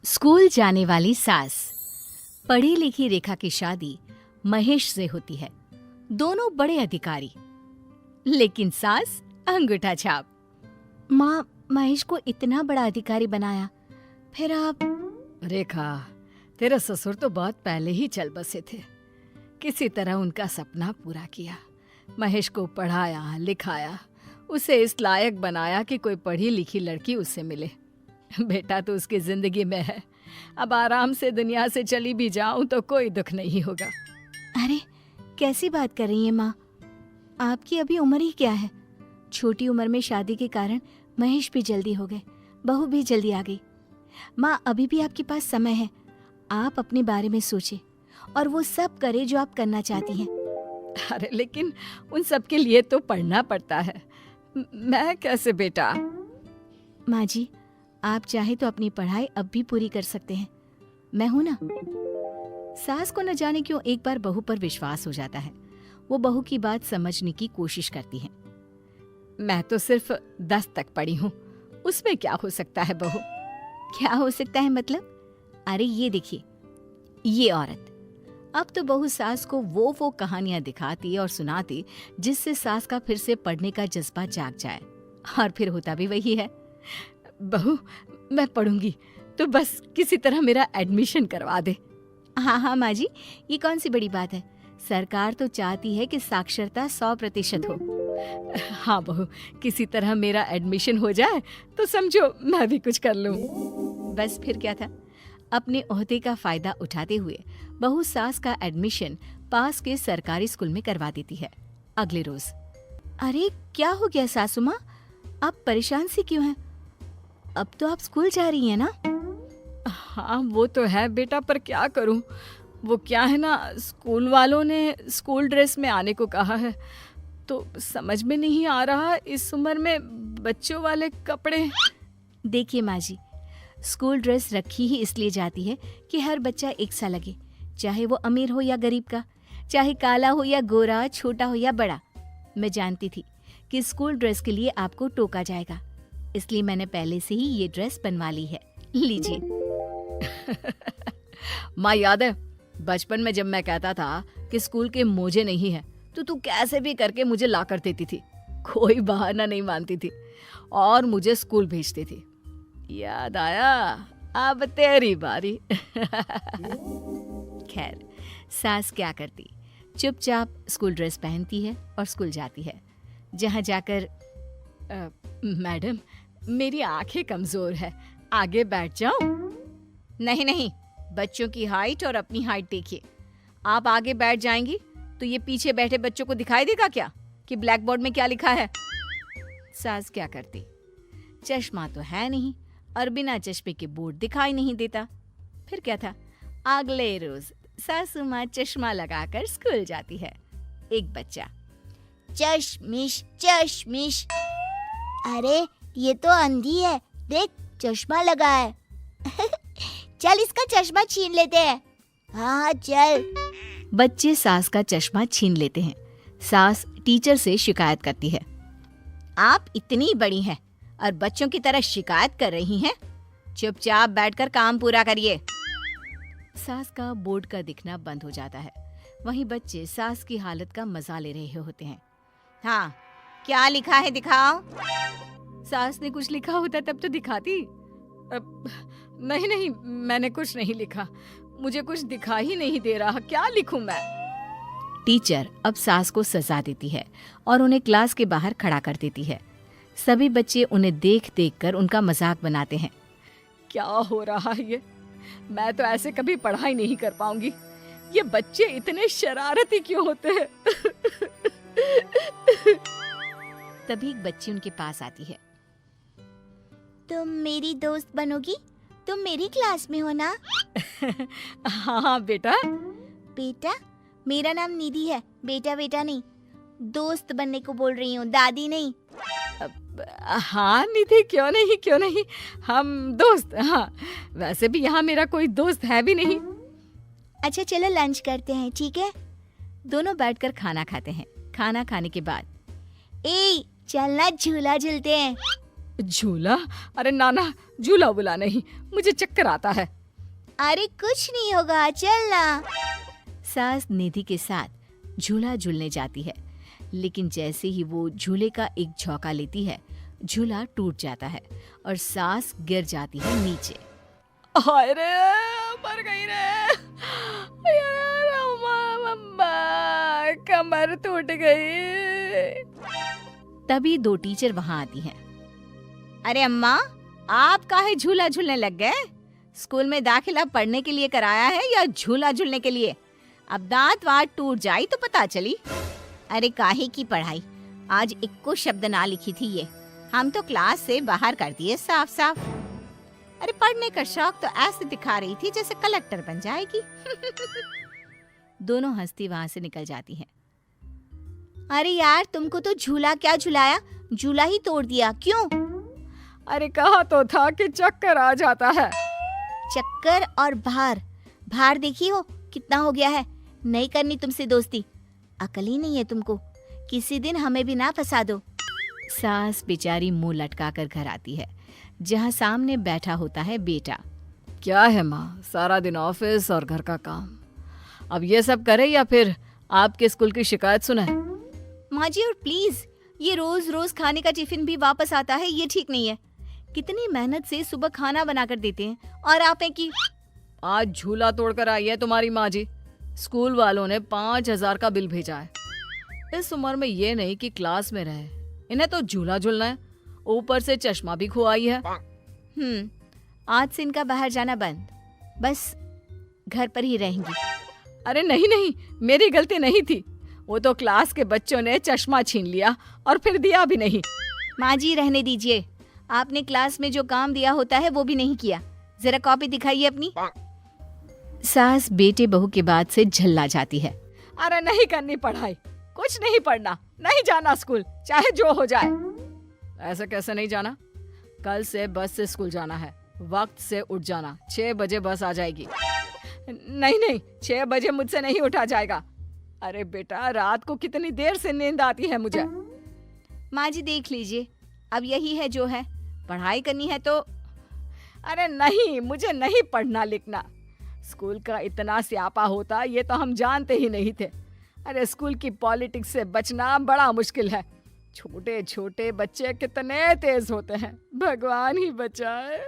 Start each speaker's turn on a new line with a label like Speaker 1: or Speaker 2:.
Speaker 1: School जाने वाली सास। पढ़ी लिखी रेखा की शादी महेश से होती है। दोनों बड़े अधिकारी, लेकिन सास अंगूठा छाप। माँ, महेश को इतना बड़ा अधिकारी बनाया, फिर आप?
Speaker 2: रेखा, तेरा ससुर तो बहुत पहले ही चल बसे थे। किसी तरह उनका सपना पूरा किया। महेश को पढ़ाया लिखाया, उसे इस लायक बनाया कि कोई पढ़ी लिखी लड़की उससे मिले। बेटा तो उसकी जिंदगी में है। अब आराम से दुनिया से चली भी जाऊं तो कोई दुख नहीं होगा।
Speaker 1: अरे, कैसी बात कर रही हैं माँ? आपकी अभी उम्र ही क्या है? छोटी उम्र में शादी के कारण महेश भी जल्दी हो गए, बहू भी जल्दी आ गई। माँ, अभी भी आपके पास समय है। आप अपने बारे में सोचें और वो सब करें जो आप करना चाहती हैं।
Speaker 2: अरे लेकिन उन सब के लिए तो पढ़ना पड़ता है। मैं कैसे बेटा?
Speaker 1: माँ जी, आप चाहे तो अपनी पढ़ाई अब भी पूरी कर सकते हैं। मैं हूं ना। सास को न जाने क्यों एक बार बहू पर विश्वास हो जाता है। वो बहू की बात समझने की कोशिश करती है।
Speaker 2: मैं तो सिर्फ 10 तक पढ़ी हूँ, उसमें क्या हो सकता है बहू?
Speaker 1: क्या हो सकता है मतलब? अरे ये देखिए, ये औरत। अब तो बहू सास को वो कहानियां दिखाती और सुनाती जिससे सास का फिर से पढ़ने का जज्बा जाग जाए। और फिर होता भी वही है।
Speaker 2: बहू, मैं पढ़ूंगी, तो बस किसी तरह मेरा एडमिशन करवा दे।
Speaker 1: हाँ हाँ माँ जी, ये कौन सी बड़ी बात है। सरकार तो चाहती है कि साक्षरता 100% हो।
Speaker 2: हाँ बहू, किसी तरह मेरा एडमिशन हो जाए तो समझो मैं भी कुछ कर लूं।
Speaker 1: बस फिर क्या था। अपने ओहदे का फायदा उठाते हुए बहू सास का एडमिशन पास के सरकारी स्कूल में करवा देती है। अगले रोज। अरे क्या हो गया सासू माँ, आप परेशान सी क्यों हैं? अब तो आप स्कूल जा रही हैं ना?
Speaker 2: हाँ वो तो है बेटा, पर क्या करूं। वो क्या है ना, स्कूल वालों ने स्कूल ड्रेस में आने को कहा है, तो समझ में नहीं आ रहा इस उम्र में बच्चों वाले कपड़े।
Speaker 1: देखिए माँ जी, स्कूल ड्रेस रखी ही इसलिए जाती है कि हर बच्चा एक सा लगे, चाहे वो अमीर हो या गरीब का, चाहे काला हो या गोरा, छोटा हो या बड़ा। मैं जानती थी कि स्कूल ड्रेस के लिए आपको टोका जाएगा, इसलिए मैंने पहले से ही ये ड्रेस बनवा ली है। लीजिए।
Speaker 2: माँ, याद है बचपन में जब मैं कहता था कि स्कूल के मोजे नहीं है, तो तू कैसे भी करके मुझे ला कर देती थी। कोई बहाना नहीं मानती थी और मुझे स्कूल भेजती थी। याद आया? अब तेरी बारी।
Speaker 1: खैर, सास क्या करती, चुपचाप स्कूल ड्रेस पहनती है और स्कूल जाती है, जहाँ जाकर
Speaker 2: मैडम, मेरी आंखें कमजोर है, आगे बैठ जाऊं?
Speaker 1: नहीं नहीं, बच्चों की हाइट और अपनी हाइट देखिए। आप आगे बैठ जाएंगी तो ये पीछे बैठे बच्चों को दिखाई देगा क्या कि ब्लैक बोर्ड में क्या लिखा है? सास क्या करती, चश्मा तो है नहीं और बिना चश्मे के बोर्ड दिखाई नहीं देता। फिर क्या था, अगले रोज सासू माँ चश्मा लगाकर स्कूल जाती है। एक बच्चा,
Speaker 3: चश्मिश चश्मिश। अरे ये तो अंधी है, देख चश्मा लगा है। चल इसका चश्मा छीन लेते हैं। हाँ चल।
Speaker 1: बच्चे सास का चश्मा छीन लेते हैं। सास टीचर से शिकायत करती है। आप इतनी बड़ी हैं और बच्चों की तरह शिकायत कर रही हैं। चुपचाप बैठकर काम पूरा करिए। सास का बोर्ड का दिखना बंद हो जाता है। वहीं बच्चे सास की हालत का मजा ले रहे होते हैं। हाँ, क्या लिखा है दिखाओ।
Speaker 2: सास ने कुछ लिखा होता तब तो दिखाती। नहीं नहीं, मैंने कुछ नहीं लिखा, मुझे कुछ दिखा ही नहीं दे रहा, क्या लिखूं मैं?
Speaker 1: टीचर अब सास को सजा देती है और उन्हें क्लास के बाहर खड़ा कर देती है। सभी बच्चे उन्हें देख देख कर उनका मजाक बनाते हैं।
Speaker 2: क्या हो रहा है ये? मैं तो ऐसे कभी पढ़ाई नहीं कर पाऊंगी। ये बच्चे इतने शरारती क्यों होते हैं?
Speaker 1: तभी एक बच्ची उनके पास आती है।
Speaker 3: तुम मेरी दोस्त बनोगी? तुम मेरी क्लास में हो ना?
Speaker 2: हाँ बेटा।
Speaker 3: बेटा? मेरा नाम निधि है, बेटा बेटा नहीं। दोस्त बनने को बोल रही हूँ, दादी नहीं।
Speaker 2: हाँ निधि, क्यों नहीं, हम दोस्त। हाँ, वैसे भी यहाँ मेरा कोई दोस्त है भी नहीं।
Speaker 3: अच्छा चलो लंच करते हैं, ठीक है?
Speaker 1: दोनों बैठकर खाना खाते हैं। खाना खाने के बाद,
Speaker 3: ए चलना झूला झूलते हैं।
Speaker 2: झूला? अरे नाना, झूला बुला नहीं, मुझे चक्कर आता है।
Speaker 3: अरे कुछ नहीं होगा, चल ना।
Speaker 1: सास निधि के साथ झूला झूलने जाती है, लेकिन जैसे ही वो झूले का एक झोंका लेती है, झूला टूट जाता है और सास गिर जाती है नीचे।
Speaker 2: हाय रे, मर गई रे यार, मम्मा, कमर टूट गई।
Speaker 1: तभी दो टीचर वहां आती हैं। अरे अम्मा, आप काहे झूला झूलने लग गए? स्कूल में दाखिला पढ़ने के लिए कराया है या झूला झूलने के लिए? अब दांत वाट टूट जाई तो पता चली। अरे काहे की पढ़ाई, आज इक्को शब्द ना लिखी थी ये, हम तो क्लास से बाहर कर दिए साफ साफ। अरे पढ़ने का शौक तो ऐसे दिखा रही थी जैसे कलेक्टर बन जाएगी। दोनों हंसती वहां से निकल जाती हैं।
Speaker 3: अरे यार, तुमको तो झूला क्या झुलाया, झूला ही तोड़ दिया, क्यों?
Speaker 2: अरे कहा तो था कि चक्कर आ जाता है।
Speaker 3: चक्कर और भार, भार देखी हो कितना हो गया है। नहीं करनी तुमसे दोस्ती, अकल ही नहीं है तुमको। किसी दिन हमें भी ना फंसा दो।
Speaker 1: सास बेचारी मुंह लटकाकर घर आती है, जहां सामने बैठा होता है बेटा।
Speaker 2: क्या है माँ, सारा दिन ऑफिस और घर का काम, अब ये सब करे या फिर आपके स्कूल की शिकायत सुनाए?
Speaker 1: माँ जी, और प्लीज, ये रोज रोज खाने का टिफिन भी वापस आता है, ये ठीक नहीं है। कितनी मेहनत से सुबह खाना बनाकर देते हैं और आप हैं कि
Speaker 2: आज झूला तोड़कर आई है तुम्हारी माँ जी। स्कूल वालों ने 5,000 का बिल भेजा है। इस उम्र में ये नहीं कि क्लास में रहे, इन्हें तो झूला झूलना है, ऊपर से चश्मा भी खुआई है।
Speaker 1: आज से इनका बाहर जाना बंद, बस घर पर ही रहेंगी।
Speaker 2: अरे नहीं नहीं, मेरी गलती नहीं थी, वो तो क्लास के बच्चों ने चश्मा छीन लिया और फिर दिया भी नहीं।
Speaker 1: माँ जी रहने दीजिए, आपने क्लास में जो काम दिया होता है वो भी नहीं किया। जरा कॉपी दिखाइए अपनी। सास बेटे बहू के बाद से झल्ला जाती है।
Speaker 2: अरे नहीं करनी पढ़ाई, कुछ नहीं पढ़ना, नहीं जाना स्कूल, चाहे जो हो जाए। ऐसे कैसे नहीं जाना? कल से बस से स्कूल जाना है, वक्त से उठ जाना, 6 बजे बस आ जाएगी। नहीं नहीं, 6 बजे मुझसे नहीं उठा जाएगा। अरे बेटा, रात को कितनी देर से नींद आती है मुझे।
Speaker 1: माँ जी देख लीजिए, अब यही है जो है, पढ़ाई करनी है तो।
Speaker 2: अरे नहीं, मुझे नहीं पढ़ना लिखना। स्कूल का इतना स्यापा होता ये तो हम जानते ही नहीं थे। अरे स्कूल की पॉलिटिक्स से बचना बड़ा मुश्किल है। छोटे छोटे बच्चे कितने तेज होते हैं, भगवान ही बचाए।